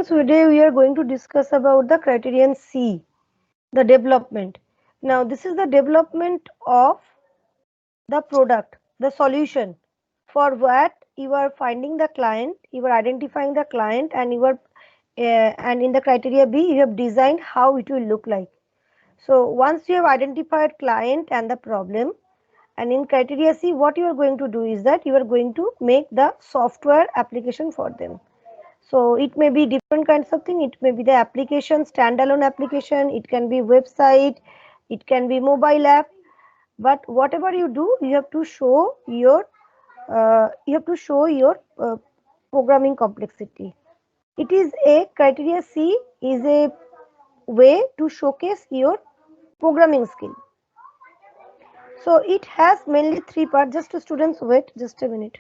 students, today we are going to discuss about the criterion C, the development. Now this is the development of the product, the solution. For what you are finding the client, you are identifying the client, and you are and in the criteria B you have designed how it will look like. So once you have identified client and the problem, and in criteria C what you are going to do is that you are going to make the software application for them. So it may be different kinds of thing. It may be the application, standalone application. It can be website. It can be mobile app. But whatever you do, you have to show your programming complexity. It is a criteria C is a way to showcase your programming skill. So it has mainly three parts. Just to students, wait just a minute.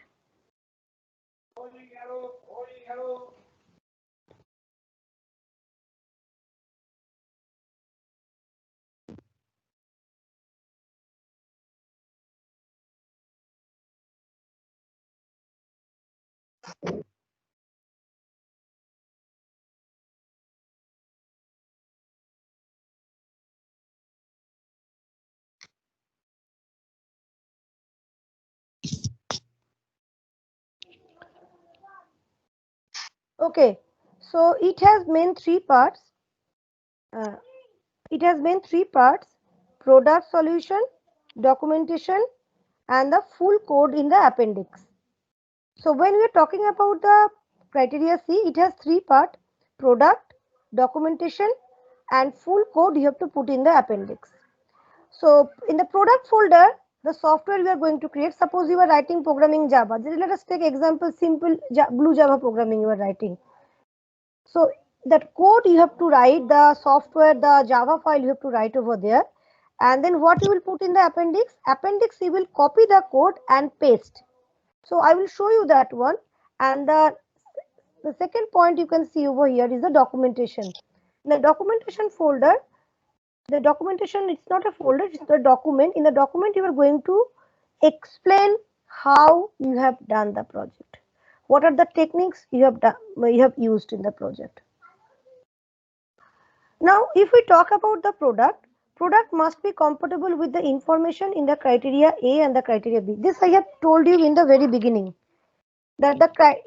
Okay, so it has main three parts. Product solution, documentation, and the full code in the appendix. So when we are talking about the criteria C, it has three parts: product, documentation, and full code you have to put in the appendix. So in the product folder, the software we are going to create, suppose you are writing programming Java. Let us take example, simple blue Java programming you are writing. So that code you have to write, the software, the Java file you have to write over there. And then what you will put in the appendix? Appendix you will copy the code and paste. So I will show you that one. And the second point you can see over here is the documentation. In the documentation folder, the documentation, it's not a folder, it's the document. In the document you are going to explain how you have done the project. What are the techniques you have used in the project. Now, if we talk about the product must be compatible with the information in the criteria A and the criteria B. This I have told you in the very beginning, that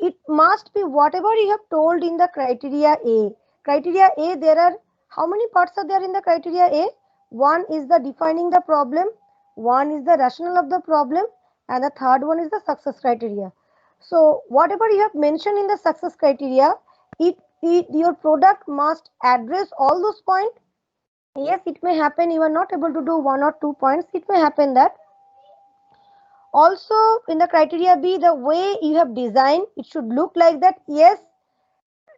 it must be whatever you have told in the criteria A. Criteria A, there are how many parts are there in the criteria A? One is the defining the problem, one is the rationale of the problem, and the third one is the success criteria. So whatever you have mentioned in the success criteria, your product must address all those points. Yes, it may happen you are not able to do one or two points. It may happen that. Also in the criteria B, the way you have designed, it should look like that. Yes,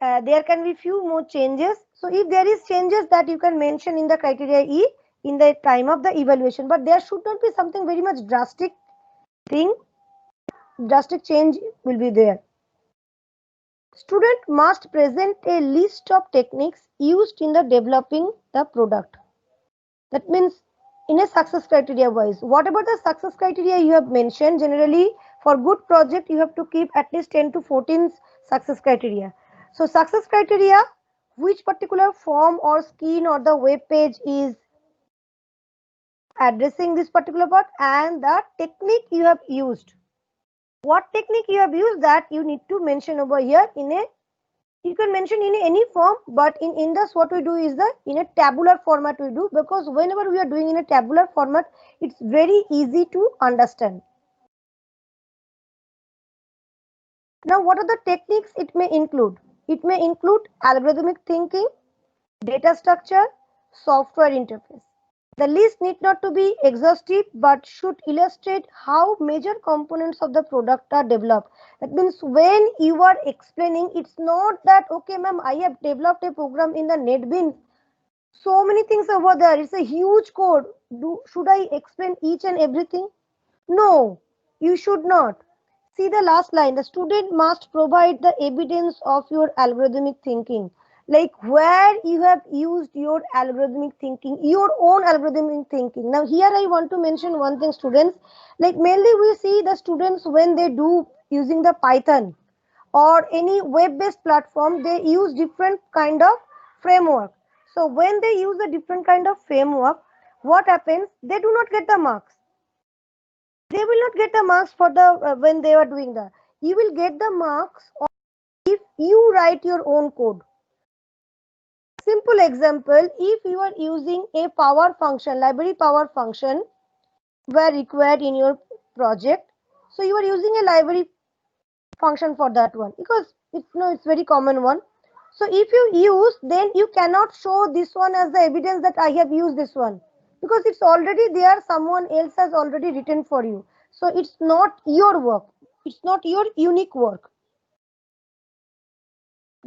there can be few more changes. So if there is changes, that you can mention in the criteria E in the time of the evaluation, but there should not be something very much drastic change will be there. Student must present a list of techniques used in the developing the product. That means in a success criteria wise, whatever the success criteria you have mentioned, generally for good project you have to keep at least 10 to 14 success criteria. So success criteria, which particular form or skin or the web page is addressing this particular part, and the technique you have used. What technique you have used, that you need to mention over here in a, you can mention in any form, but in Indus what we do is that in a tabular format we do, because whenever we are doing in a tabular format, it's very easy to understand. Now what are the techniques it may include? It may include algorithmic thinking, data structure, software interface. The list need not to be exhaustive, but should illustrate how major components of the product are developed. That means when you are explaining, it's not that, okay ma'am, I have developed a program in the NetBeans. So many things over there. It's a huge code. Should I explain each and everything? No, you should not. See the last line. The student must provide the evidence of your algorithmic thinking. Like where you have used your algorithmic thinking, your own algorithmic thinking. Now here I want to mention one thing, students. Like mainly we see the students when they do using the Python or any web-based platform, they use different kind of framework. So when they use a different kind of framework, what happens? They do not get the marks. They will not get the marks for the when they are doing that. You will get the marks if you write your own code. Simple example, if you are using a power function, library power function were required in your project, so you are using a library function for that one because it's very common one. So if you use, then you cannot show this one as the evidence that I have used this one, because it's already there, someone else has already written for you. So it's not your work, it's not your unique work.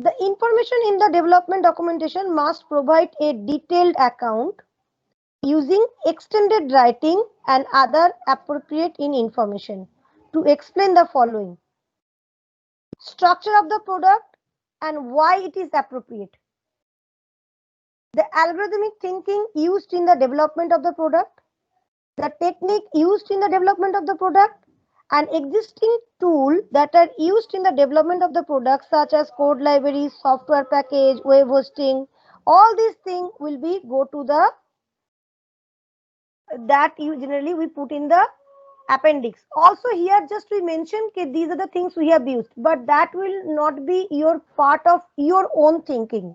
The information in the development documentation must provide a detailed account using extended writing and other appropriate information to explain the following: structure of the product and why it is appropriate, the algorithmic thinking used in the development of the product, the technique used in the development of the product, and existing tools that are used in the development of the product, such as code libraries, software package, web hosting. All these things will be go to the that you generally we put in the appendix. Also here just we mentioned that these are the things we have used, but that will not be your part of your own thinking.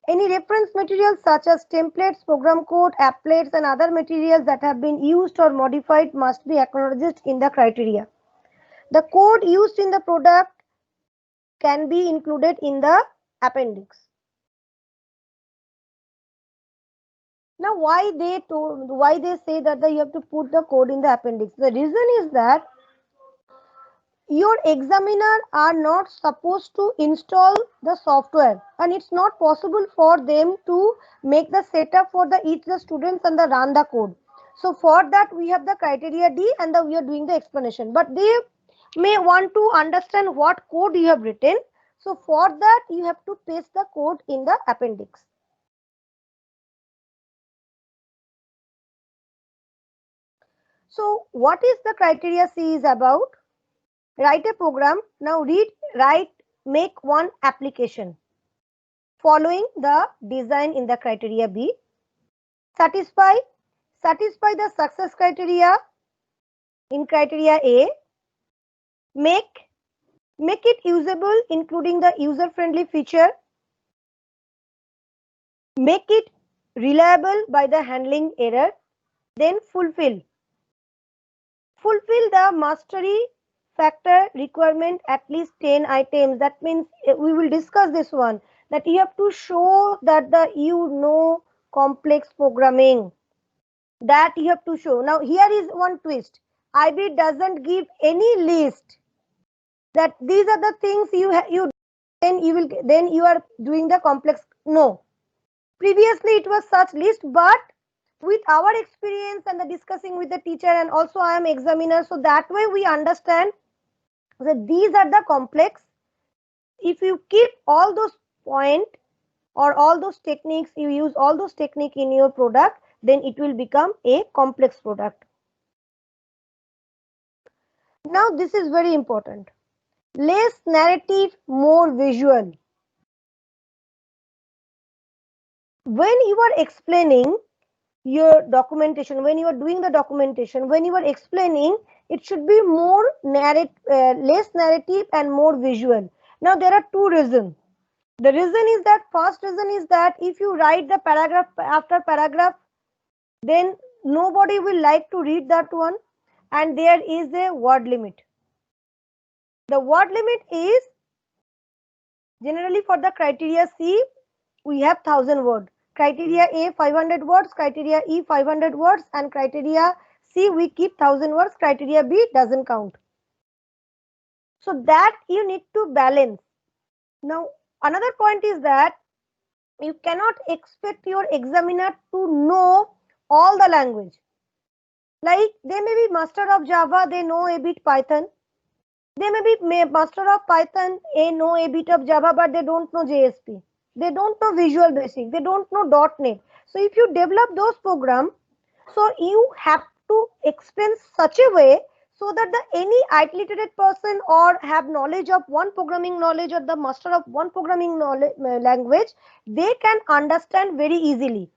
Any reference materials such as templates, program code, applets, and other materials that have been used or modified must be acknowledged in the criteria. The code used in the product can be included in the appendix. Now, why they say that you have to put the code in the appendix? The reason is that your examiner are not supposed to install the software, and it's not possible for them to make the setup for each the students and run the code. So for that we have the criteria D, and we are doing the explanation, but they may want to understand what code you have written. So for that you have to paste the code in the appendix. So what is the criteria C is about? Write a program. Now make one application following the design in the criteria B. Satisfy the success criteria in criteria A. Make it usable, including the user-friendly feature. Make it reliable by the handling error. Then fulfill the mastery factor requirement, at least 10 items. That means we will discuss this one, that you have to show that you know complex programming, that you have to show. Now here is one twist. IB doesn't give any list that these are the things then you are doing the complex. No, previously it was such list, but with our experience and the discussing with the teacher, and also I am examiner, so that way we understand that these are the complex. If you keep all those point or all those techniques, you use all those technique in your product, then it will become a complex product. Now this is very important. Less narrative, more visual. When you are explaining your documentation, when you are doing the documentation, when you are explaining, it should be more less narrative and more visual. Now there are two reasons. The reason is that, first reason is that if you write the paragraph after paragraph, then nobody will like to read that one, and there is a word limit. The word limit is generally for the criteria C, we have 1000 words. Criteria A 500 words, criteria E 500 words, and criteria C we keep 1000 words, criteria B doesn't count. So that you need to balance. Now another point is that you cannot expect your examiner to know all the language. Like they may be master of Java, they know a bit Python. They may be master of Python, they know a bit of Java, but they don't know JSP. They don't know Visual Basic. They don't know .NET. So if you develop those programs, so you have to explain such a way so that the any IT literate person or have knowledge of one programming knowledge or the master of one programming knowledge, language, they can understand very easily.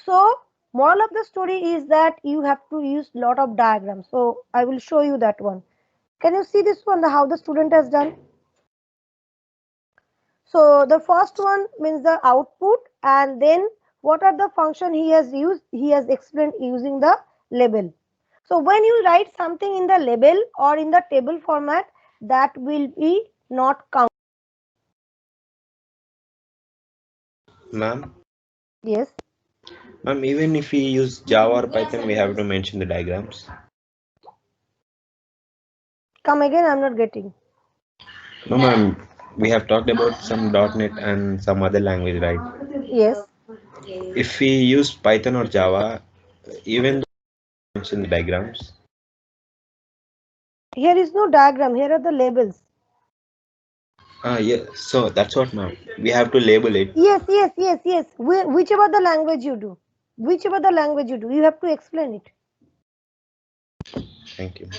So moral of the story is that you have to use lot of diagrams. So I will show you that one. Can you see this one, how the student has done? So the first one means the output, and then what are the function he has used? He has explained using the label. So when you write something in the label or in the table format, that will be not counted. Ma'am? Yes. Ma'am, even if we use Java or Python, we have to mention the diagrams. Come again, I'm not getting. No, ma'am, we have talked about some .NET and some other language, right? Yes. If we use Python or Java, even though we mention the diagrams. Here is no diagram. Here are the labels. Yeah, so that's what, ma'am. We have to label it. Yes. Whichever the language you do, you have to explain it. Thank you.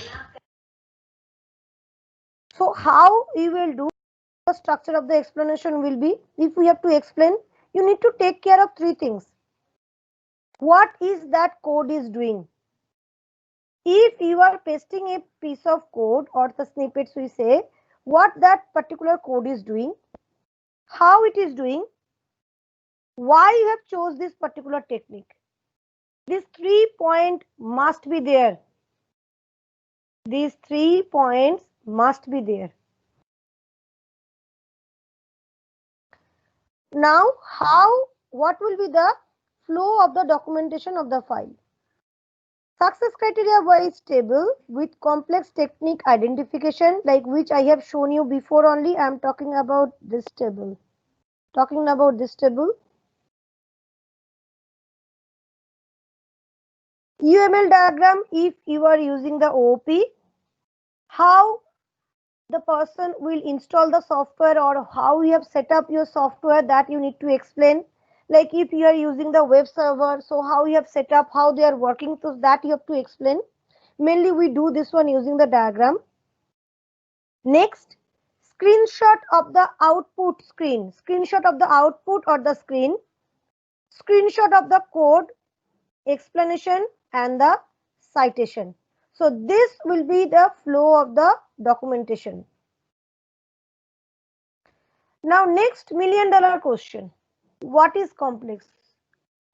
So how you will do the structure of the explanation will be, if we have to explain, you need to take care of three things. What is that code is doing? If you are pasting a piece of code or the snippets, we say what that particular code is doing, how it is doing, why you have chose this particular technique. These 3 points must be there. These 3 points must be there. Now, what will be the flow of the documentation of the file? Success criteria wise table with complex technique identification, like which I have shown you before only. I am talking about this table. UML diagram if you are using the OOP. How the person will install the software or how you have set up your software, that you need to explain. Like if you are using the web server, so how you have set up, how they are working, so that you have to explain. Mainly we do this one using the diagram. Next, screenshot of the output screen, screenshot of the output or the screen, screenshot of the code, explanation and the citation. So this will be the flow of the documentation. Now next $1,000,000 question. What is complex?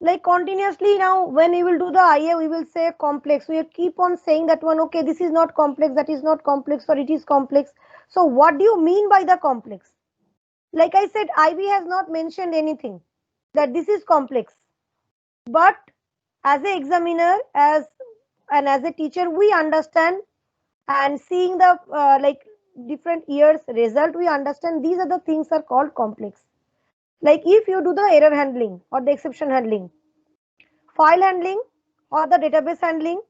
Like continuously now when we will do the IA, we will say complex. We keep on saying that one, okay, this is not complex, that is not complex, or it is complex. So what do you mean by the complex? Like I said, IB has not mentioned anything that this is complex. But as an examiner, as a teacher, we understand, and seeing the like different years result, we understand these are the things are called complex. Like if you do the error handling or the exception handling, file handling or the database handling,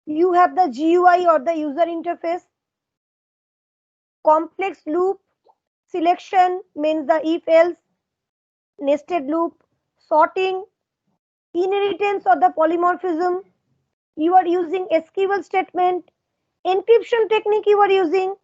you have the GUI or the user interface, complex loop, selection means the if else, nested loop, sorting, inheritance or the polymorphism, you are using SQL statement, encryption technique you are using,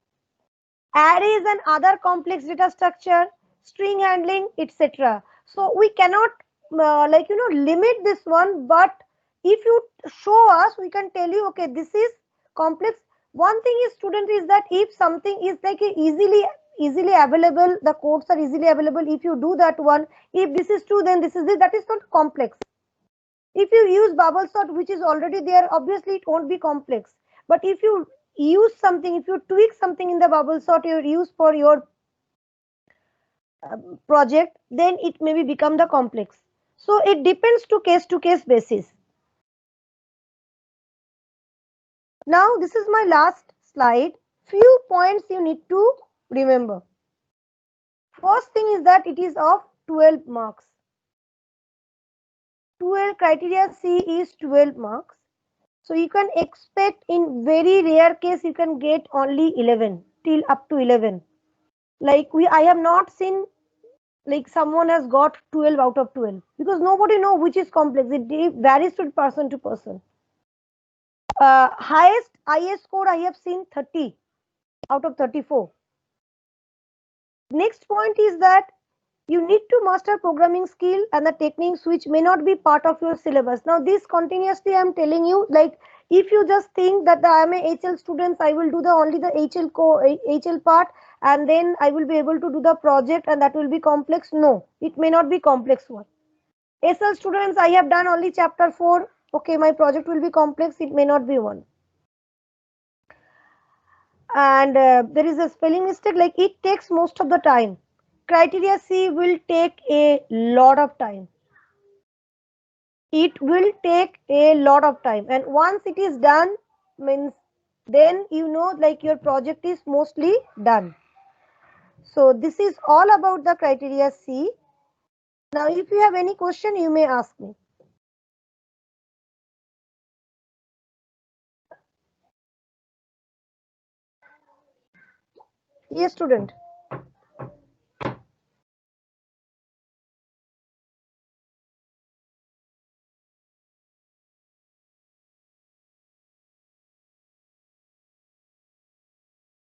arrays and other complex data structure, string handling, etc. So we cannot limit this one, but if you show us, we can tell you, okay, this is complex. One thing is, student, is that if something is like easily available, the codes are easily available, if you do that one, if this is true, then this is it, that is not complex. If you use bubble sort which is already there, obviously it won't be complex. But if you use something, if you tweak something in the bubble sort you use for your project, then it may become the complex. So it depends to case basis. Now this is my last slide. Few points you need to remember. First thing is that it is of 12 marks. 12 criteria C is 12 marks. So you can expect in very rare case you can get only 11 till up to 11. Like I have not seen like someone has got 12 out of 12 because nobody know which is complex. It varies to person to person. Highest IS score I have seen 30 out of 34. Next point is that you need to master programming skill and the techniques which may not be part of your syllabus. Now this continuously I am telling you, like if you just think that I am a HL student, I will do the only the HL part and then I will be able to do the project and that will be complex. No, it may not be complex one. SL students, I have done only chapter 4. Okay, my project will be complex. It may not be one. And there is a spelling mistake, like it takes most of the time. Criteria C will take a lot of time. It will take a lot of time, and once it is done, means then you know like your project is mostly done. So this is all about the criteria C. Now if you have any question, you may ask me. Yes, student.